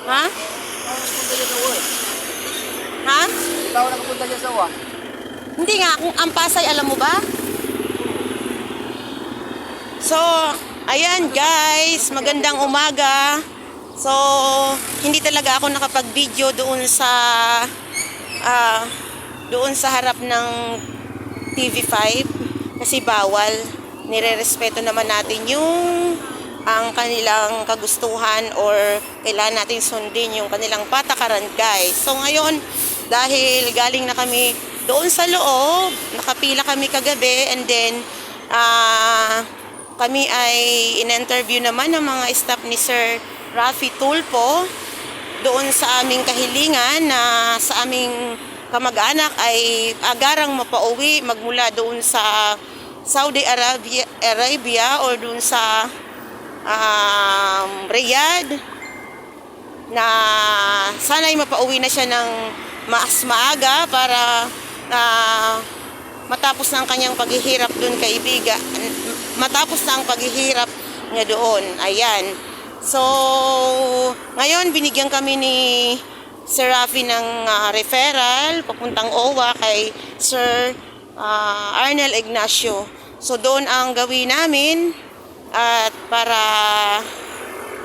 Ha? Ha? Ikaw nakapunta dyan sa uwa. Hindi nga, kung ang Pasay, alam mo ba? So, ayan guys, magandang umaga. So, hindi talaga ako nakapag-video doon sa harap ng TV5 kasi bawal. Nire-respeto naman natin ang kanilang kagustuhan or kailangan natin sundin yung kanilang patakaran guys. So ngayon, dahil galing na kami doon sa loob, nakapila kami kagabi and then kami ay in-interview naman ng mga staff ni Sir Rafi Tulfo doon sa aming kahilingan na sa aming kamag-anak ay agarang mapauwi magmula doon sa Saudi Arabia or doon sa Riyadh na sana'y mapauwi na siya ng mas maaga para matapos na ang kanyang paghihirap doon kaibigan, matapos na ang paghihirap niya doon. Ayan. So, ngayon binigyan kami ni Sir Rafi ng referral papuntang OWA kay Sir Arnel Ignacio. So, doon ang gawin namin at para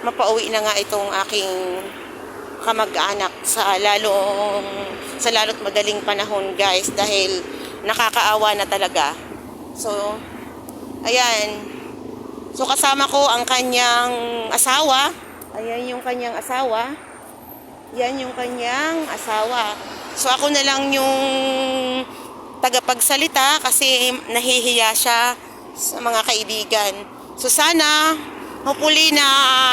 mapauwi na nga itong aking kamag-anak sa lalo't madaling panahon guys dahil nakakaawa na talaga. So, ayan. So, kasama ko ang kanyang asawa. Ayan yung kanyang asawa. Yan yung kanyang asawa. So, ako na lang yung tagapagsalita kasi nahihiya siya sa mga kaibigan. So, sana, hopefully na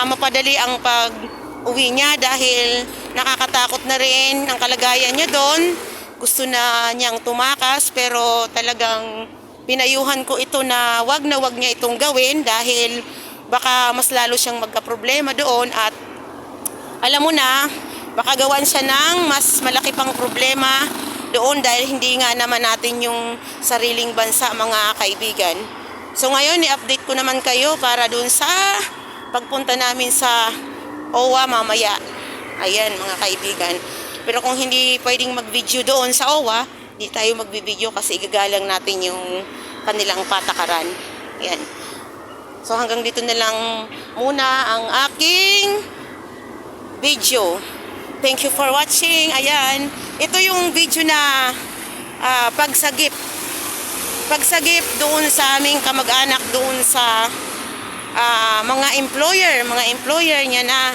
mapadali ang pag-uwi niya dahil nakakatakot na rin ang kalagayan niya doon. Gusto na niyang tumakas pero talagang pinayuhan ko ito na wag niya itong gawin dahil baka mas lalo siyang magka-problema doon at alam mo na, baka gawan siya ng mas malaki pang problema doon dahil hindi nga naman natin yung sariling bansa mga kaibigan. So ngayon, i-update ko naman kayo para doon sa pagpunta namin sa OWA mamaya. Ayan mga kaibigan. Pero kung hindi pwedeng mag-video doon sa OWA, di tayo mag-video kasi igagalang natin yung kanilang patakaran. Ayan. So hanggang dito na lang muna ang aking video. Thank you for watching. Ayan. Ito yung video na pagsagip doon sa aming kamag-anak doon sa mga employer niya na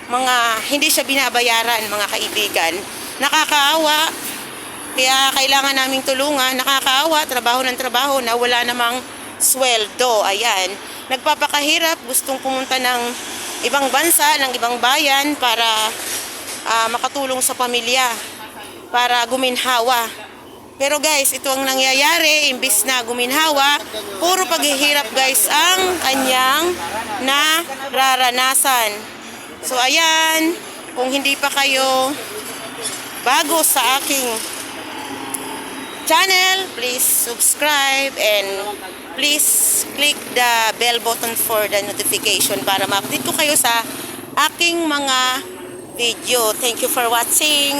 mga hindi siya binabayaran mga kaibigan. Nakakaawa. Kaya kailangan naming tulungan. Nakakaawa, trabaho ng trabaho na wala namang sweldo. Ayan. Nagpapakahirap, gustong pumunta ng ibang bansa, ng ibang bayan para makatulong sa pamilya, para guminhawa. Pero guys, ito ang nangyayari, imbis na guminhawa, puro paghihirap guys ang kanyang nararanasan. So ayan, kung hindi pa kayo bago sa aking channel, please subscribe and please click the bell button for the notification para ma-update ko kayo sa aking mga video. Thank you for watching.